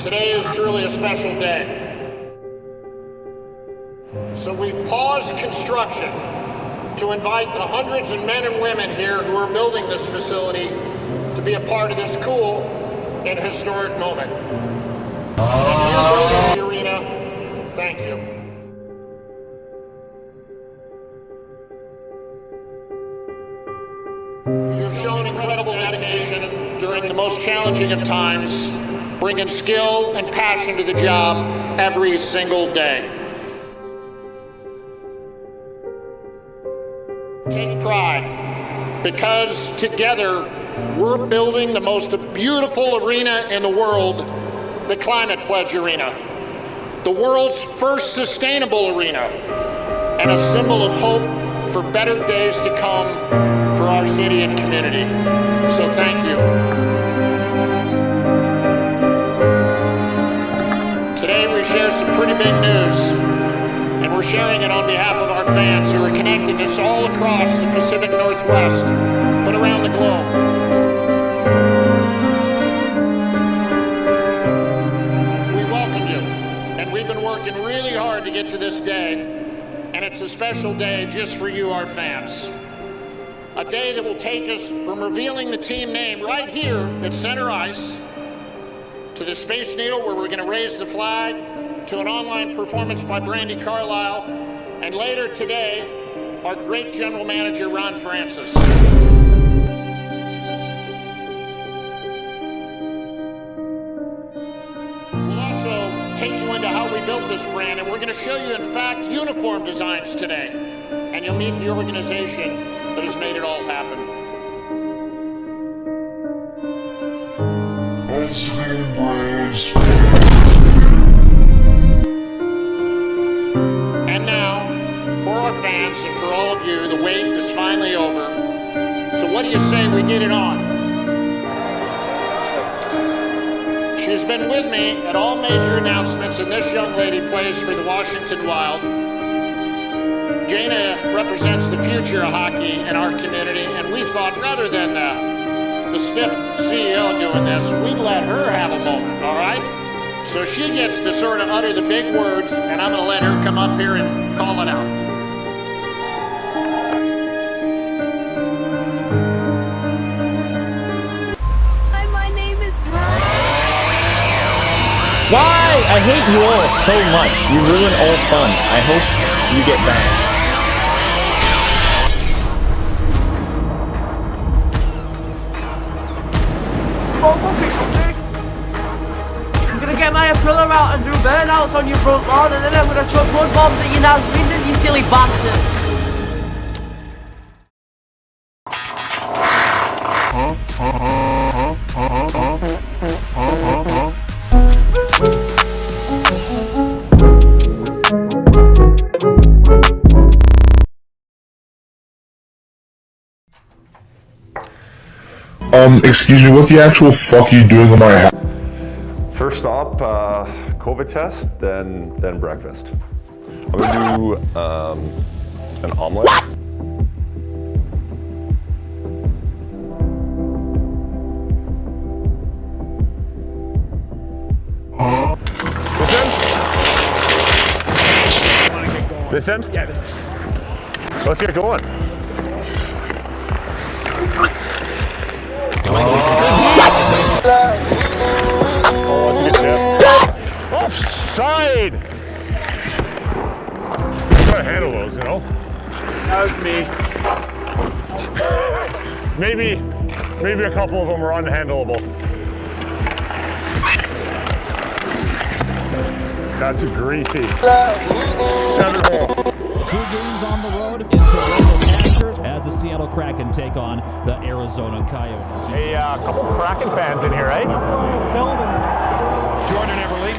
Today is truly a special day. So we've paused construction to invite the hundreds of men and women here who are building this facility to be a part of this cool and historic moment. And you're building the arena, thank you. You've shown incredible dedication during the most challenging of times, bringing skill and passion to the job every single day. Take pride, because together we're building the most beautiful arena in the world, the Climate Pledge Arena, the world's first sustainable arena, and a symbol of hope for better days to come for our city and community. So thank you. Today we share some pretty big news, and we're sharing it on behalf of our fans who are connecting us all across the Pacific Northwest, but around the globe. We welcome you, and we've been working really hard to get to this day, and it's a special day just for you, our fans. A day that will take us from revealing the team name right here at center ice, to the Space Needle where we're going to raise the flag, to an online performance by Brandi Carlile, and later today, our great general manager, Ron Francis. We'll also take you into how we built this brand, and we're going to show you, in fact, uniform designs today, and you'll meet the organization that has made it all happen. And now, for our fans and for all of you, the wait is finally over. So what do you say we get it on? She's been with me at all major announcements, and this young lady plays for the Washington Wild. Jana represents the future of hockey in our community, and we thought rather than the stiff CEO doing this, we'd let her have a moment, all right? So she gets to sort of utter the big words, and I'm going to let her come up here and call it out. Hi, my name is Brian. Why? I hate you all so much. You ruin all fun. I hope you get back. I'm gonna get my Aprilla out and do burnouts on your front lawn, and then I'm gonna chuck mud bombs at your Naz windows, you silly bastard. Excuse me, what the actual fuck are you doing on my house? First stop, COVID test, then breakfast. I'm gonna do an omelet. This end? Yeah, this end. Let's get going. Oh, that's a good tip. Offside! You gotta handle those, you know? That was me. Maybe a couple of them are unhandleable. That's a greasy. 7-hole. 2 games on the road in Toronto as the Seattle Kraken take on the Arizona Coyotes. Hey, a couple of Kraken fans in here, eh? Jordan Eberle,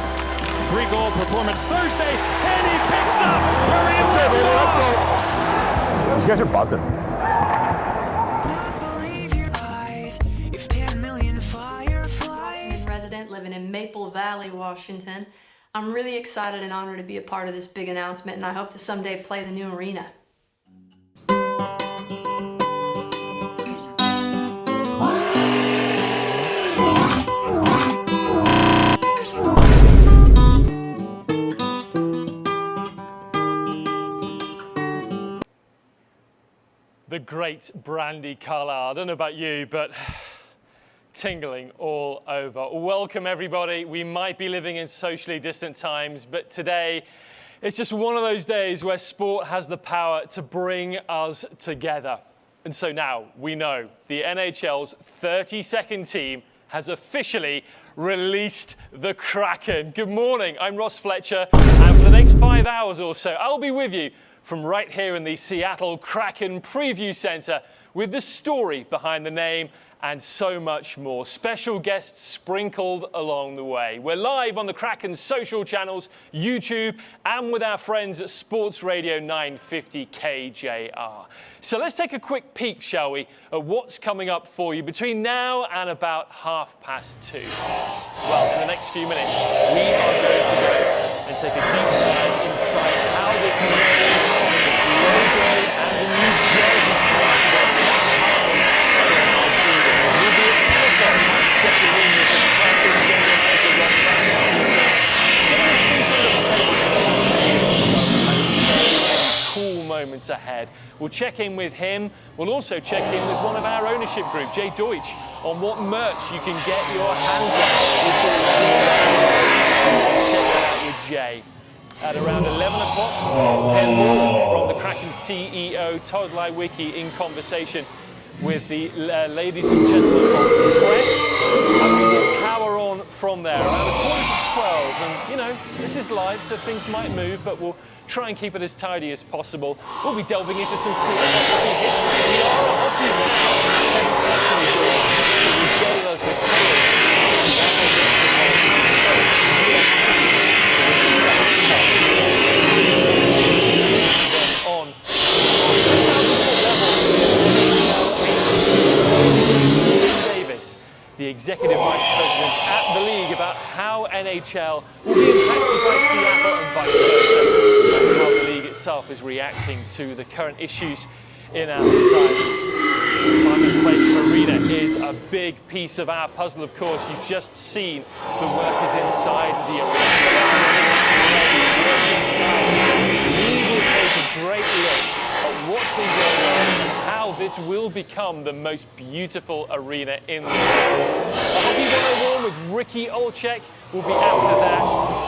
3-goal performance Thursday, and he picks up where he left off. These guys are buzzing. Resident living in Maple Valley, Washington. I'm really excited and honored to be a part of this big announcement, and I hope to someday play the new arena. great Brandy Carlisle. I don't know about you, but tingling all over. Welcome, everybody. We might be living in socially distant times, but today it's just one of those days where sport has the power to bring us together. And so now we know the NHL's 32nd team has officially released the Kraken. Good morning, I'm Ross Fletcher, and for the next 5 hours or so, I'll be with you from right here in the Seattle Kraken Preview Center with the story behind the name and so much more. Special guests sprinkled along the way. We're live on the Kraken's social channels, YouTube, and with our friends at Sports Radio 950 KJR. So let's take a quick peek, shall we, at what's coming up for you between now and about 2:30. Well, in the next few minutes, we are going to go and take a deep dive inside how this logo and the new jersey came together. Cool moments ahead. We'll check in with him. We'll also check in with one of our ownership group, Jay Deutsch, on what merch you can get your hands on. Check that out with Jay. At around 11 o'clock, hear more from the Kraken CEO, Todd Leiweke, in conversation with the ladies and gentlemen of the press, and we will power on from there around 11:45. And you know, this is live, so things might move, but we'll try and keep it as tidy as possible. We'll be delving into some Seattle hockey history. We are a hockey town. So regale us with on Davis, the executive vice president at the league, about how NHL will be impacted by Seattle and vice versa, and how the league itself is reacting to the current issues in our society. The Climate Pledge Arena is a big piece of our puzzle, of course. You've just seen the workers inside the arena. We will take a great look at what's been going on and how this will become the most beautiful arena in the world. A Hockey 101 with Ricky Olczyk will be after that.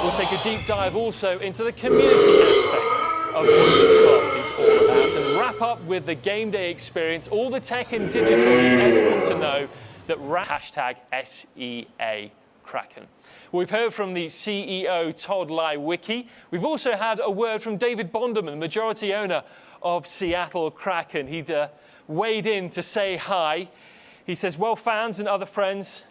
We'll take a deep dive also into the community aspect of what this club is all about, and wrap up with the game day experience, all the tech and digital you ever want to know that hashtag SEA Kraken. We've heard from the CEO, Todd Leiweke. We've also had a word from David Bonderman, majority owner of Seattle Kraken. He'd weighed in to say hi. He says, well, fans and other friends,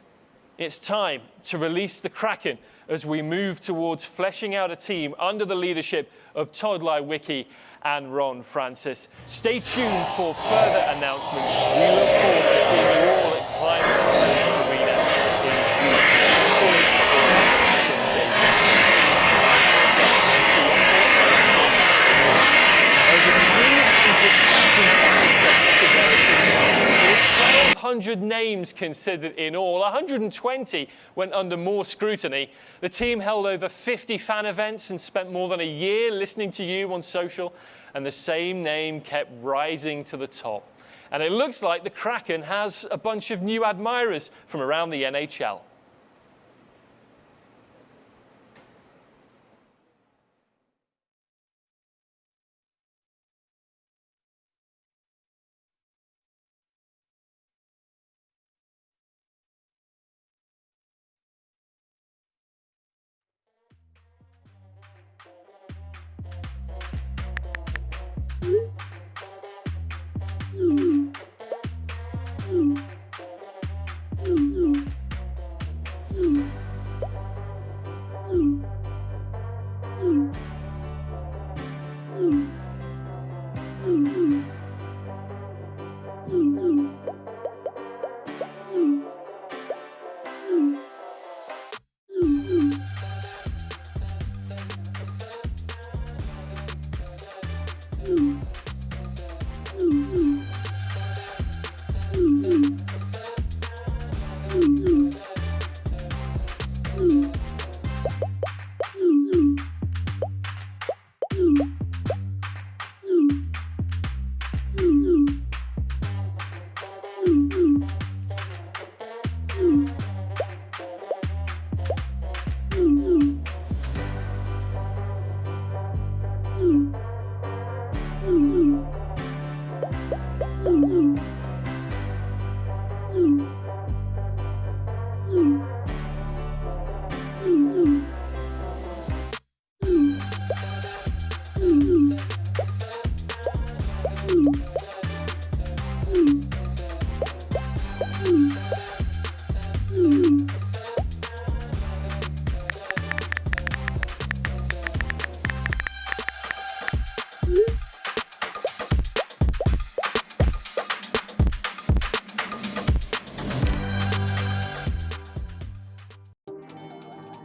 it's time to release the Kraken as we move towards fleshing out a team under the leadership of Todd Leiweke and Ron Francis. Stay tuned for further announcements. We look forward to seeing you all at Climate Pledge Arena in June. Over 1,200 names considered in all. 120 went under more scrutiny. The team held over 50 fan events and spent more than a year listening to you on social, and the same name kept rising to the top. And it looks like the Kraken has a bunch of new admirers from around the NHL.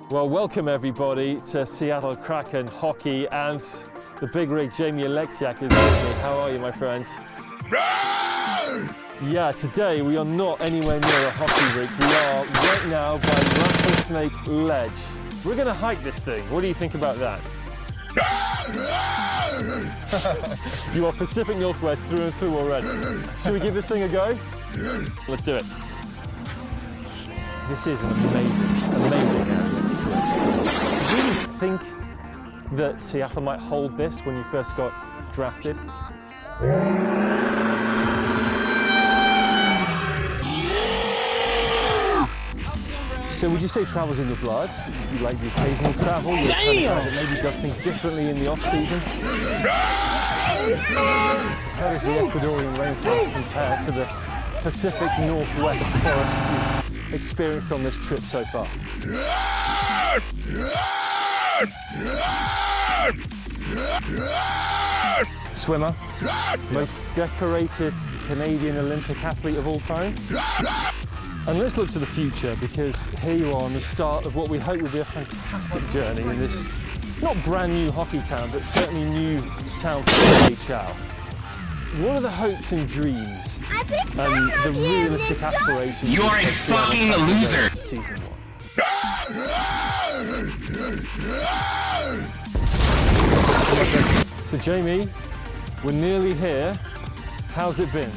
Well, welcome everybody to Seattle Kraken hockey, and the big rig Jamie Alexiak is with me. How are you, my friends? Yeah, today we are not anywhere near a hockey rink. We are right now by Rattlesnake Ledge. We're going to hike this thing. What do you think about that? You are Pacific Northwest through and through already. Should we give this thing a go? Let's do it. This is an amazing area to explore. Do you think that Seattle might hold this when you first got drafted? So would you say travel's in your blood? You like the occasional travel? You're the kind of guy that maybe does things differently in the off-season? How does the Ecuadorian rainforest compare to the Pacific Northwest forests you've experienced on this trip so far? Swimmer, most decorated Canadian Olympic athlete of all time. And let's look to the future, because here you are on the start of what we hope will be a fantastic journey in this not brand new hockey town, but certainly new town for the NHL. What are the hopes and dreams and the realistic aspirations? You are a fucking loser. Season 1. So Jamie, we're nearly here. How's it been?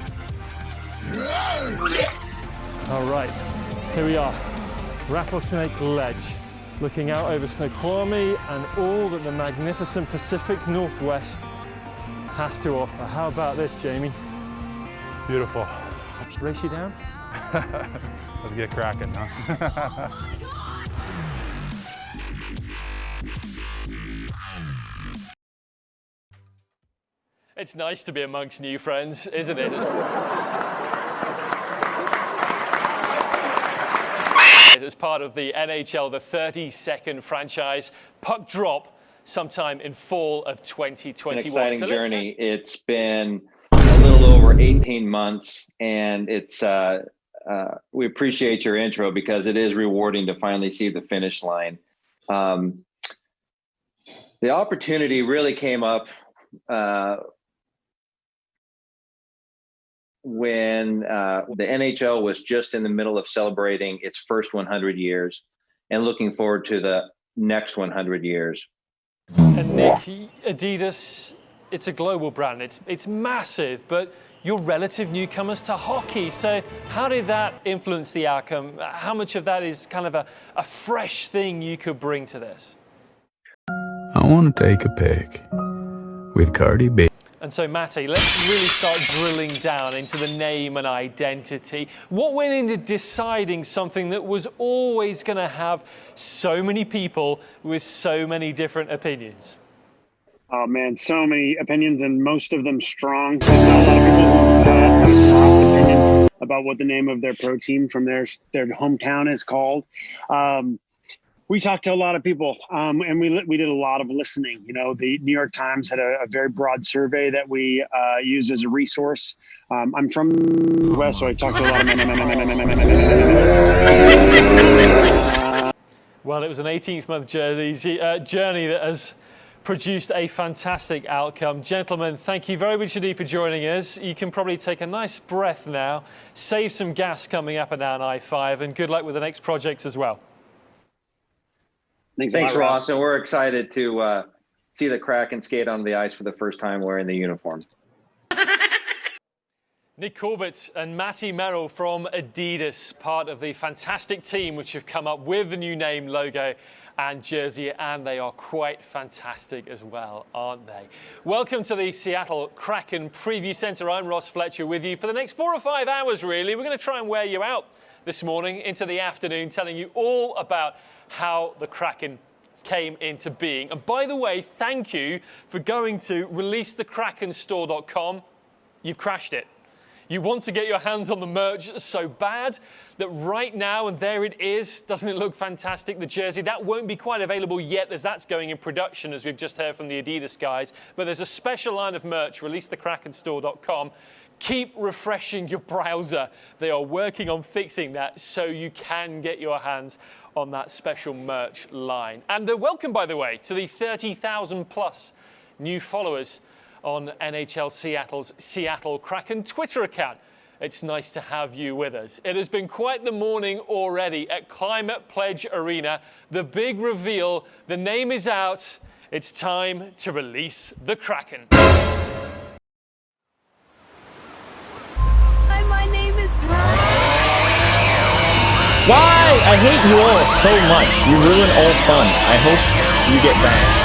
All right, here we are, Rattlesnake Ledge, looking out over Snoqualmie and all that the magnificent Pacific Northwest has to offer. How about this, Jamie? It's beautiful. Race you down? Let's get cracking, huh? It's nice to be amongst new friends, isn't it? As part of the NHL, the 32nd franchise, puck drop sometime in fall of 2021. An exciting journey. It's been a little over 18 months, and it's we appreciate your intro because it is rewarding to finally see the finish line. The opportunity really came up when the NHL was just in the middle of celebrating its first 100 years and looking forward to the next 100 years. And Nick, Adidas, it's a global brand. It's massive, but you're relative newcomers to hockey. So how did that influence the outcome? How much of that is kind of a fresh thing you could bring to this? I want to take a pic with Cardi B. And so, Matty, let's really start drilling down into the name and identity. What went into deciding something that was always going to have so many people with so many different opinions? Oh, man, so many opinions, and most of them strong. There's not a lot of people who have a soft opinion about what the name of their pro team from their hometown is called. We talked to a lot of people, and we did a lot of listening. You know, the New York Times had a very broad survey that we used as a resource. I'm from the West, so I talked to a lot of Well, it was an 18th-month journey that has produced a fantastic outcome. Gentlemen, thank you very much indeed for joining us. You can probably take a nice breath now, save some gas coming up and down I-5, and good luck with the next projects as well. Thanks, Ross. And we're excited to see the Kraken skate on the ice for the first time wearing the uniform. Nick Corbett and Matty Merrill from Adidas, part of the fantastic team which have come up with the new name, logo and jersey, and they are quite fantastic as well, aren't they? Welcome to the Seattle Kraken Preview Center. I'm Ross Fletcher with you for the next 4 or 5 hours, really. We're going to try and wear you out this morning into the afternoon, telling you all about how the Kraken came into being. And by the way, thank you for going to releasethekrakensstore.com. You've crashed it. You want to get your hands on the merch so bad that right now, and there it is, doesn't it look fantastic, the jersey? That won't be quite available yet as that's going in production, as we've just heard from the Adidas guys. But there's a special line of merch, releasethekrakensstore.com. Keep refreshing your browser. They are working on fixing that so you can get your hands on that special merch line. And welcome, by the way, to the 30,000 plus new followers on NHL Seattle's Seattle Kraken Twitter account. It's nice to have you with us. It has been quite the morning already at Climate Pledge Arena. The big reveal, the name is out. It's time to release the Kraken. Hi, my name is Why? I hate you all so much. You ruin all fun. I hope you get back.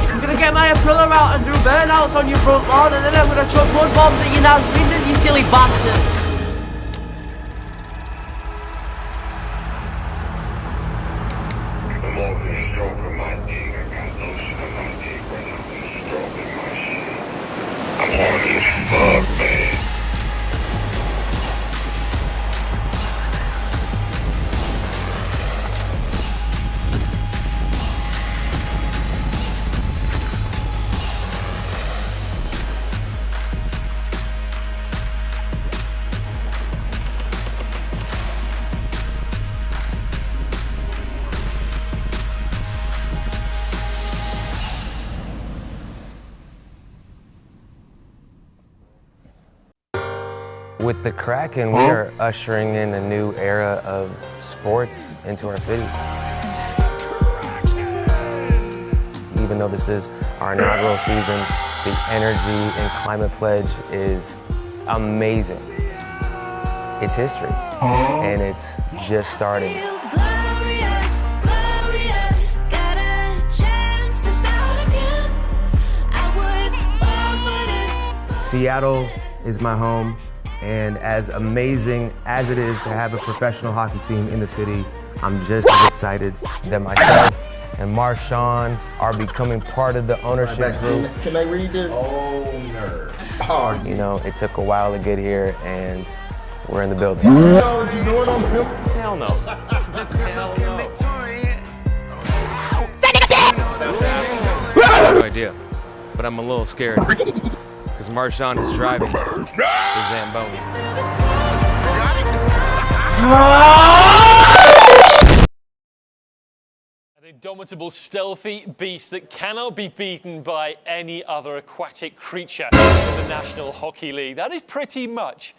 I'm gonna get my umbrella out and do burnouts on your front lawn, and then I'm gonna chuck mud bombs at your Nas windows, you silly bastard. I'm over stroking my dick. I got lotion on my dick when I'm stroking my shit. I'm horny as fuck, man. With the Kraken, we are ushering in a new era of sports into our city. Even though this is our inaugural season, the energy in Climate Pledge is amazing. It's history, and it's just starting. Seattle is my home. And as amazing as it is to have a professional hockey team in the city, I'm just as excited that myself and Marshawn are becoming part of the ownership group. Can I read the owner? You know, it took a while to get here, and we're in the building. You know what I'm doing? Hell no. No idea, but I'm a little scared. Because Marshawn is driving the Zamboni. An indomitable, stealthy beast that cannot be beaten by any other aquatic creature in the National Hockey League. That is pretty much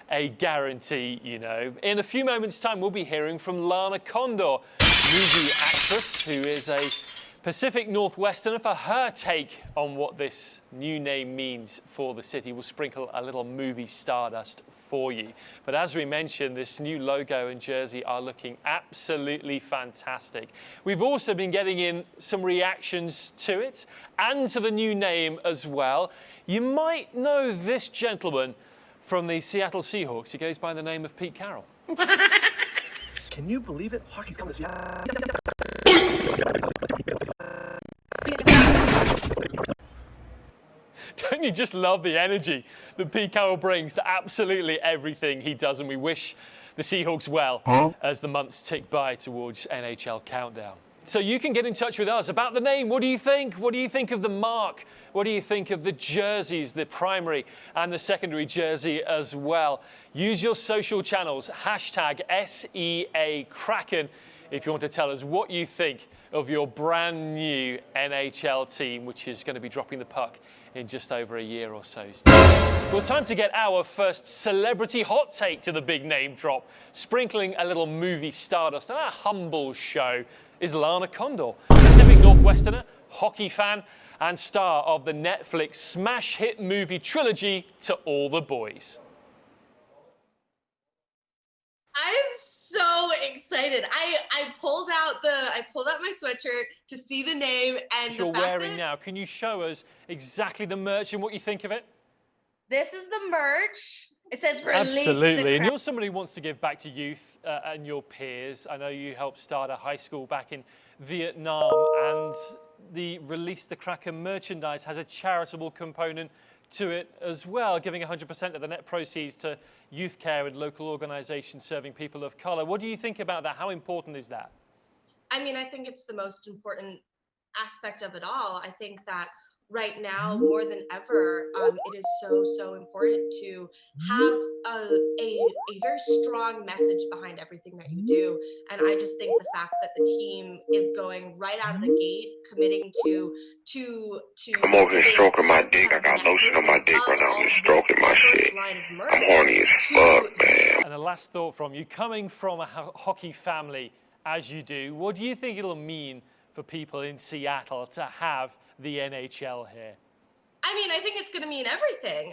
a guarantee, you know. In a few moments' time, we'll be hearing from Lana Condor, movie actress who is a Pacific Northwesterner, for her take on what this new name means for the city. We'll sprinkle a little movie stardust for you. But as we mentioned, this new logo and jersey are looking absolutely fantastic. We've also been getting in some reactions to it and to the new name as well. You might know this gentleman from the Seattle Seahawks. He goes by the name of Pete Carroll. Can you believe it? Hockey's coming to Seattle. Don't you just love the energy that Pete Carroll brings to absolutely everything he does? And we wish the Seahawks well as the months tick by towards NHL Countdown. So you can get in touch with us about the name. What do you think? What do you think of the mark? What do you think of the jerseys, the primary and the secondary jersey as well? Use your social channels, hashtag #SEAKraken, if you want to tell us what you think of your brand new NHL team, which is going to be dropping the puck in just over a year or so. Well, time to get our first celebrity hot take to the big name drop, sprinkling a little movie stardust. And our humble show is Lana Condor, Pacific Northwesterner, hockey fan, and star of the Netflix smash hit movie trilogy To All the Boys. I'm so excited. I pulled out my sweatshirt to see the name and you're wearing now. Can you show us exactly the merch and what you think of it? This is the merch. It says release Absolutely, and you're somebody who wants to give back to youth and your peers. I know you helped start a high school back in Vietnam, and the Release the Kraken merchandise has a charitable component to it as well, giving 100% of the net proceeds to youth care and local organizations serving people of color. What do you think about that? How important is that? I mean, I think it's the most important aspect of it all. I think that right now, more than ever, it is so important to have a very strong message behind everything that you do. And I just think the fact that the team is going right out of the gate, committing to I'm over here stroking my dick. I got lotion on my dick right now. I'm just stroking my shit. I'm horny as fuck, man. And a last thought from you, coming from a hockey family as you do, what do you think it'll mean for people in Seattle to have the NHL here? I mean, I think it's going to mean everything.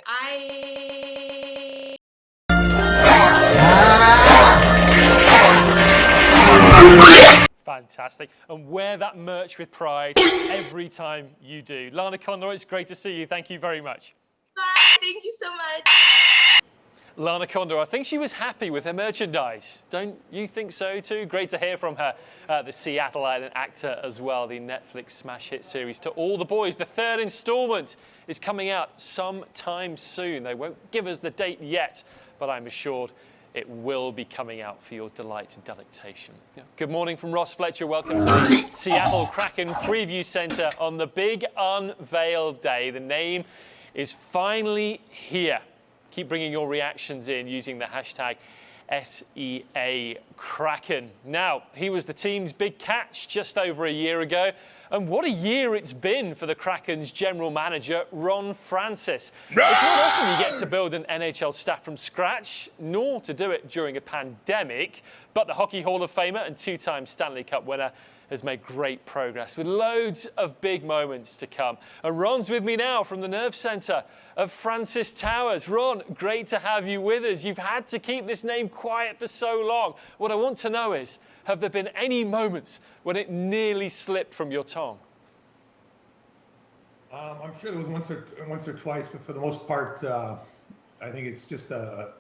Fantastic. And wear that merch with pride every time you do. Lana Condor, it's great to see you. Thank you very much. Bye. Thank you so much. Lana Condor, I think she was happy with her merchandise. Don't you think so too? Great to hear from her. The Seattle-Island actor as well, the Netflix smash hit series To All the Boys. The third installment is coming out sometime soon. They won't give us the date yet, but I'm assured it will be coming out for your delight and delectation. Good morning from Ross Fletcher. Welcome to the Seattle Kraken Preview Center on the big unveil day. The name is finally here. Keep bringing your reactions in using the hashtag SEA Kraken. Now, he was the team's big catch just over a year ago. And what a year it's been for the Kraken's general manager, Ron Francis. It's not often you get to build an NHL staff from scratch, nor to do it during a pandemic. But the Hockey Hall of Famer and two-time Stanley Cup winner has made great progress with loads of big moments to come. And Ron's with me now from the Nerve Center of Francis Towers. Ron, great to have you with us. You've had to keep this name quiet for so long. What I want to know is, have there been any moments when it nearly slipped from your tongue? I'm sure there was once or twice, but for the most part, I think it's just a...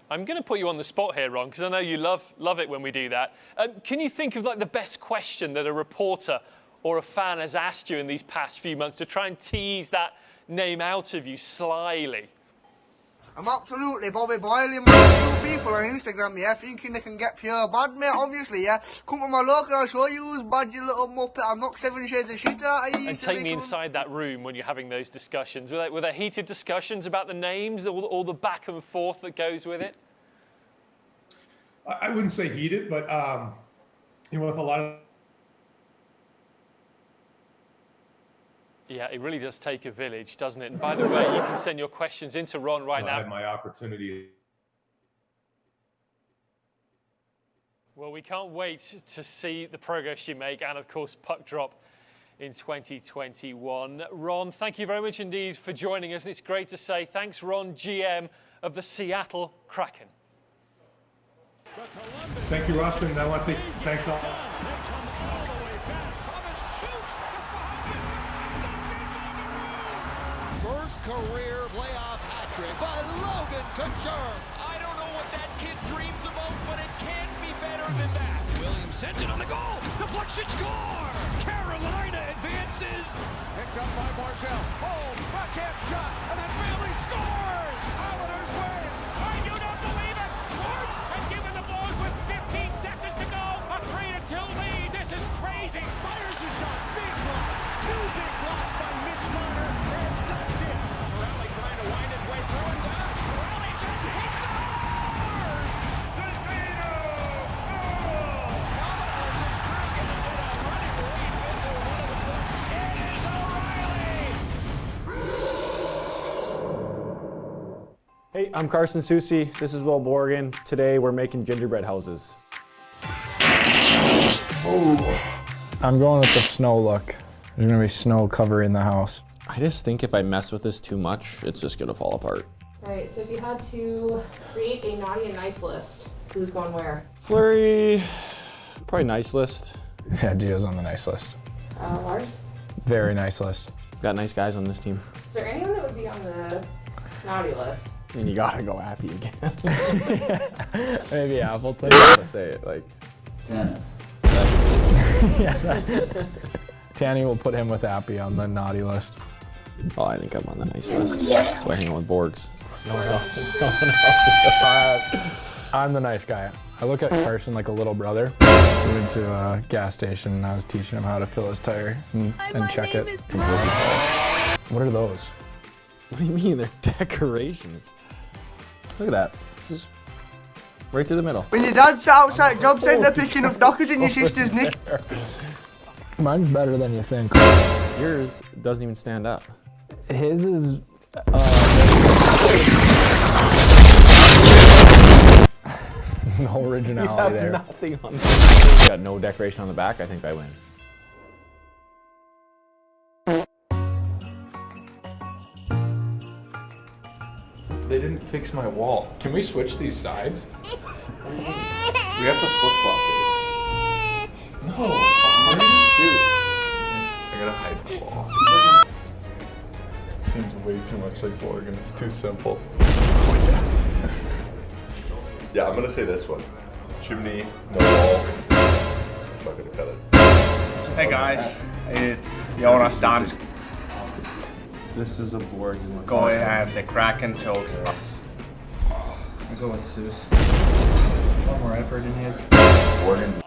I'm going to put you on the spot here, Ron, because I know you love it when we do that. Can you think of like the best question that a reporter or a fan has asked you in these past few months to try and tease that name out of you slyly? I'm absolutely Bobby Boiling with two people on Instagram, yeah, thinking they can get pure bad, mate, obviously, yeah. Come to my local, I'll show you who's bad, you little muppet. I'm not 7 shades of shit out of you. And take me inside that room when you're having those discussions. Were there heated discussions about the names, all the back and forth that goes with it? I wouldn't say heated, but, you know, with a lot of... Yeah, it really does take a village, doesn't it? And by the way, you can send your questions into Ron right now. I had my opportunity. Well, we can't wait to see the progress you make and, of course, puck drop in 2021. Ron, thank you very much indeed for joining us. It's great to say thanks, Ron, GM of the Seattle Kraken. Thank you, Rustin. I want to thanks all. First career playoff hat trick by Logan Couture. I don't know what that kid dreams about, but it can't be better than that. Williams sends it on the goal. Deflection score. Carolina advances. Picked up by Barzell. Holmes, backhand shot, and then Bailey scores. Islanders win. I do not believe it. Schwartz has given the Blues with 15 seconds to go. A 3-2 lead. This is crazy. Fires a shot. Big block. Two big blocks by Mitch Marner. And that's it. Morelli trying to wind his way through and does. Morelli trying to hit the Hey, I'm Carson Soucy. This is Will Borgen. Today we're making gingerbread houses. Oh. I'm going with the snow look. There's gonna be snow covering the house. I just think if I mess with this too much, it's just gonna fall apart. All right, so if you had to create a naughty and nice list, who's going where? Fleury, probably nice list. Yeah, Gio's on the nice list. Lars? Very nice list. Got nice guys on this team. Is there anyone that would be on the naughty list? I mean, you gotta go Appy again. Maybe Appleton. Gotta say it like. Yeah. Tanny will put him with Appy on the naughty list. Oh, I think I'm on the nice list. So I hang out with Borgs. No one else. I'm the nice guy. I look at Carson like a little brother. We went to a gas station and I was teaching him how to fill his tire and check it. What are those? What do you mean? They're decorations. Look at that. Just right through the middle. When your dad's outside job centre picking up dockers in your sister's nick. Mine's better than you think. Yours doesn't even stand up. His is... no originality there. Nothing on this. You got no decoration on the back. I think I win. They didn't fix my wall. Can we switch these sides? We have to flip-flop it. No. Dude. I gotta hide the wall. It seems way too much like Borg and it's too simple. Yeah, I'm gonna say this one. Chimney, no wall. It's not gonna cut it. Hey guys, it's Jonas Dansk. This is a Borg. Going at the Kraken told us. I'll go with Seuss. One more effort in his. Borgen's.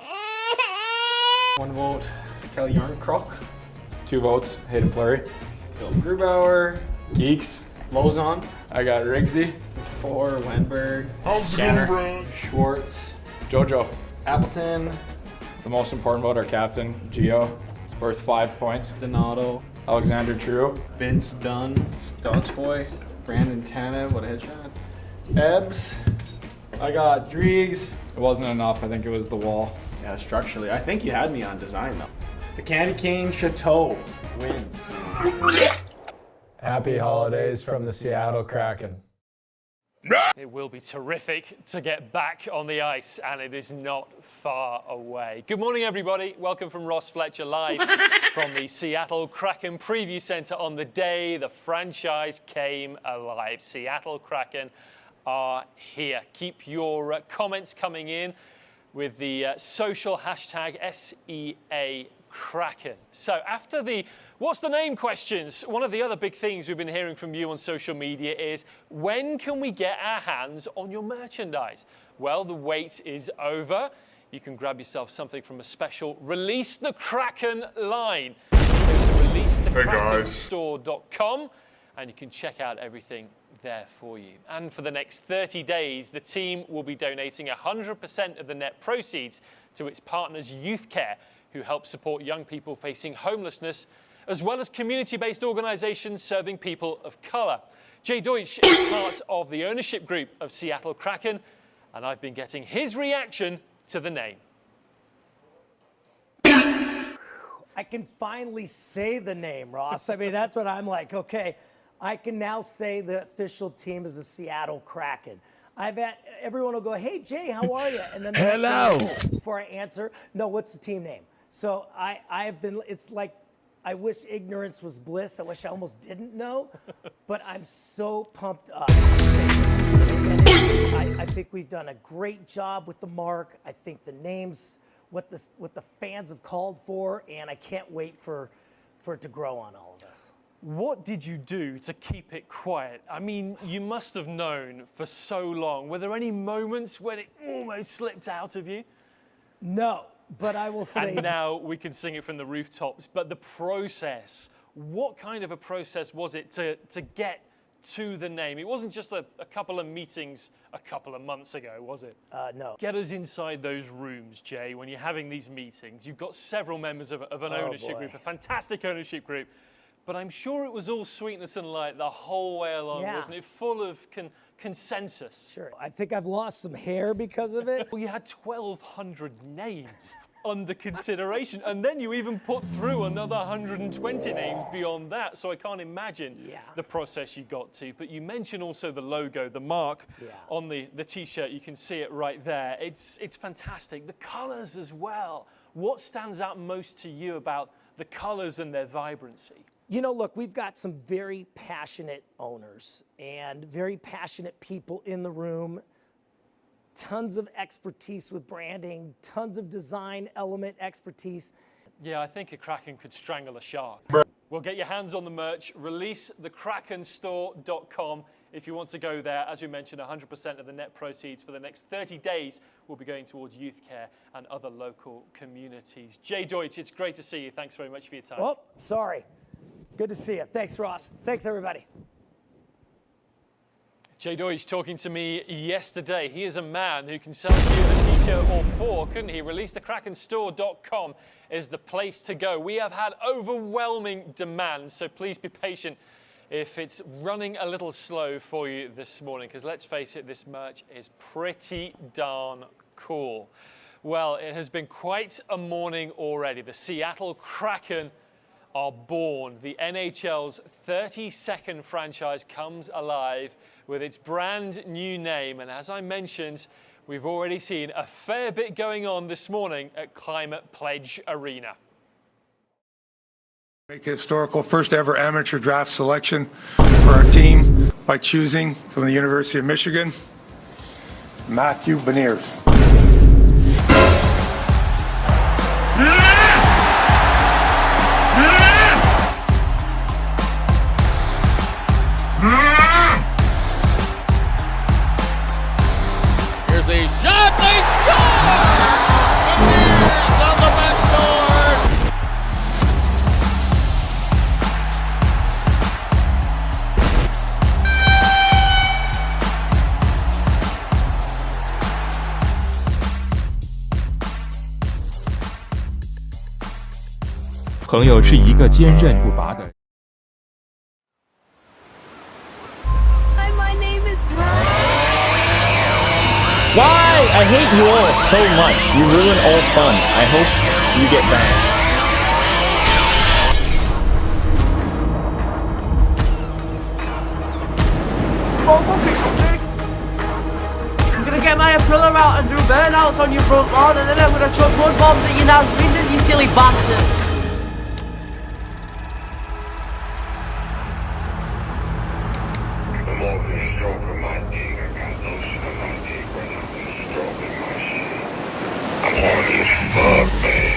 1 vote, Kelly Yarncroc. 2 votes, Hayden Fleury. Bill Grubauer. Geeks. Lozon. I got Riggsy. 4, Wenberg. Scanner. Schwartz. Jojo. Appleton. The most important vote, our captain, Gio. Worth 5 points. Donato. Alexander True. Vince Dunn. Donskoy. Brandon Tanev. What a headshot. Ebbs. I got Driegs. It wasn't enough. I think it was the wall. Yeah, structurally. I think you had me on design, though. The Candy Cane Chateau wins. Happy holidays from the Seattle Kraken. It will be terrific to get back on the ice, and it is not far away. Good morning, everybody. Welcome from Ross Fletcher live from the Seattle Kraken Preview Center on the day the franchise came alive. Seattle Kraken are here. Keep your comments coming in with the social hashtag SEA Kraken. So after the what's the name questions, one of the other big things we've been hearing from you on social media is, when can we get our hands on your merchandise? Well, the wait is over. You can grab yourself something from a special Release the Kraken line. Go to releasethekrakensstore.com and you can check out everything there for you. And for the next 30 days, the team will be donating 100% of the net proceeds to its partners Youth Care, who help support young people facing homelessness, as well as community-based organizations serving people of color. Jay Deutsch is part of the ownership group of Seattle Kraken, and I've been getting his reaction to the name. I can finally say the name, Ross. I mean, that's what I'm like, okay, I can now say the official team is the Seattle Kraken. I've had, everyone will go, hey, Jay, how are you? And then the Hello. next thing, before I answer, no, what's the team name? So I've been, it's like, I wish ignorance was bliss. I wish I almost didn't know, but I'm so pumped up. I think we've done a great job with the mark. I think the names, what the fans have called for, and I can't wait for it to grow on all of us. What did you do to keep it quiet? I mean, you must have known for so long. Were there any moments when it almost slipped out of you? No, but I will say... And now we can sing it from the rooftops. But the process, what kind of a process was it to get to the name? It wasn't just a couple of meetings a couple of months ago, was it? No. Get us inside those rooms, Jay, when you're having these meetings. You've got several members of an ownership group, a fantastic ownership group. But I'm sure it was all sweetness and light the whole way along, wasn't it? Full of consensus. Sure. I think I've lost some hair because of it. Well, you had 1,200 names under consideration. And then you even put through another 120 names beyond that. So I can't imagine the process you got to. But you mentioned also the logo, the mark on the t-shirt. You can see it right there. It's fantastic. The colors as well. What stands out most to you about the colors and their vibrancy? You know, look, we've got some very passionate owners and very passionate people in the room. Tons of expertise with branding, tons of design element expertise. Yeah, I think a Kraken could strangle a shark. Well, get your hands on the merch. ReleaseTheKrakenStore.com if you want to go there. As we mentioned, 100% of the net proceeds for the next 30 days will be going towards youth care and other local communities. Jay Deutsch, it's great to see you. Thanks very much for your time. Oh, sorry. Good to see you. Thanks, Ross. Thanks, everybody. Jay Deutsch talking to me yesterday. He is a man who can sell you a t-shirt or four, couldn't he? ReleaseTheKrakenStore.com is the place to go. We have had overwhelming demand, so please be patient if it's running a little slow for you this morning, because let's face it, this merch is pretty darn cool. Well, it has been quite a morning already. The Seattle Kraken are born. The NHL's 32nd franchise comes alive with its brand new name. And as I mentioned, we've already seen a fair bit going on this morning at Climate Pledge Arena. Make a historical first ever amateur draft selection for our team by choosing from the University of Michigan, Matthew Beniers. Here's a shot, they score! Beniers on the backboard!朋友是一个坚韧不拔的。 Hi, my name is Why? I hate you all so much. You ruin all fun. I hope you get back. I'm gonna get my umbrella out and do burnouts on your front lawn, and then I'm gonna chuck mud bombs at your Nas windows, you silly bastard. I'm always stroking my dick. I got lotion on my dick when I'm stroking my shit. I'm horny as fuck, man.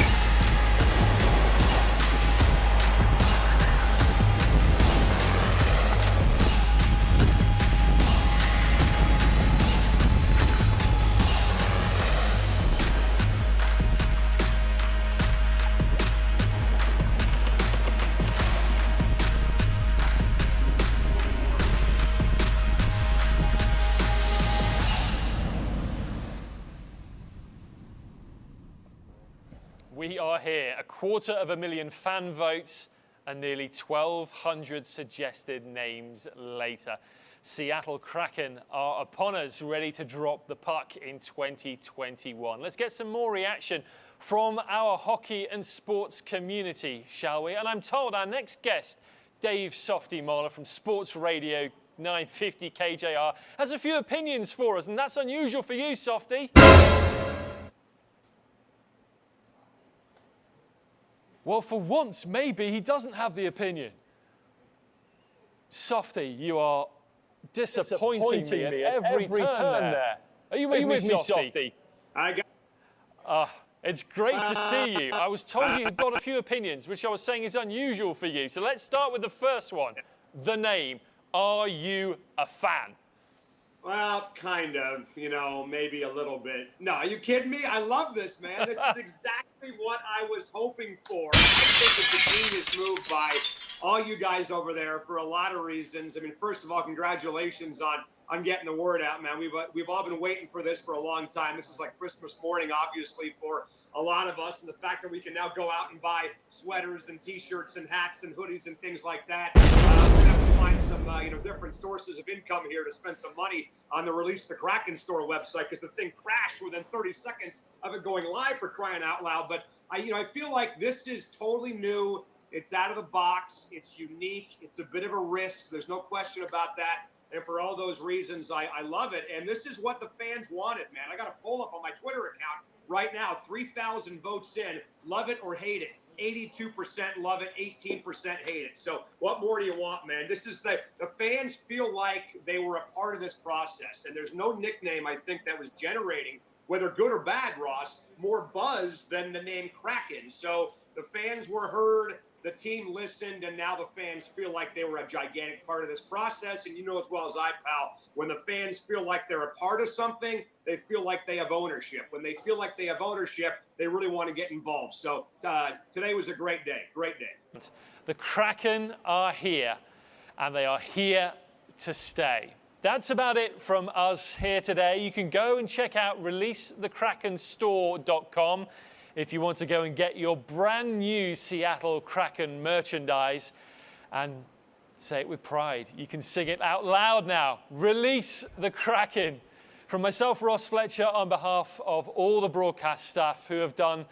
We are here, 250,000 fan votes and nearly 1,200 suggested names later. Seattle Kraken are upon us, ready to drop the puck in 2021. Let's get some more reaction from our hockey and sports community, shall we? And I'm told our next guest, Dave Softy Mahler from Sports Radio 950 KJR, has a few opinions for us, and that's unusual for you, Softy. Well, for once, maybe he doesn't have the opinion. Softy, you are disappointing me at every turn there. Are you with me, Softy? I got. It's great to see you. I was told you've got a few opinions, which I was saying is unusual for you. So let's start with the first one, the name. Are you a fan? Well, kind of, you know, maybe a little bit. No, are you kidding me? I love this, man. This is exactly what I was hoping for. I think it's a genius move by all you guys over there for a lot of reasons. I mean, first of all, congratulations on getting the word out, man. We've all been waiting for this for a long time. This is like Christmas morning, obviously, for a lot of us, and the fact that we can now go out and buy sweaters and T-shirts and hats and hoodies and things like that. We're gonna have to find some different sources of income here to spend some money on the Release the Kraken store website, because the thing crashed within 30 seconds of it going live, for crying out loud. But I feel like this is totally new. It's out of the box. It's unique. It's a bit of a risk. There's no question about that. And for all those reasons, I love it. And this is what the fans wanted, man. I got a poll up on my Twitter account right now, 3,000 votes in. Love it or hate it. 82% love it, 18% hate it. So what more do you want, man? This is the fans feel like they were a part of this process. And there's no nickname, I think, that was generating, whether good or bad, Ross, more buzz than the name Kraken. So the fans were heard. The team listened, and now the fans feel like they were a gigantic part of this process. And you know as well as I, pal, when the fans feel like they're a part of something, they feel like they have ownership. When they feel like they have ownership, they really want to get involved. So today was a great day, great day. The Kraken are here, and they are here to stay. That's about it from us here today. You can go and check out releasethekrakenstore.com if you want to go and get your brand new Seattle Kraken merchandise, and say it with pride. You can sing it out loud now. Release the Kraken. From myself, Ross Fletcher, on behalf of all the broadcast staff who have done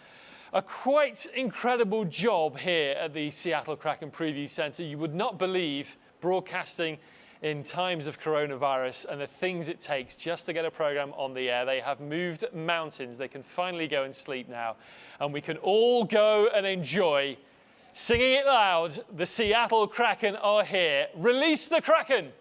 a quite incredible job here at the Seattle Kraken Preview Center. You would not believe broadcasting in times of coronavirus and the things it takes just to get a program on the air. They have moved mountains. They can finally go and sleep now. And we can all go and enjoy, singing it loud, the Seattle Kraken are here. Release the Kraken!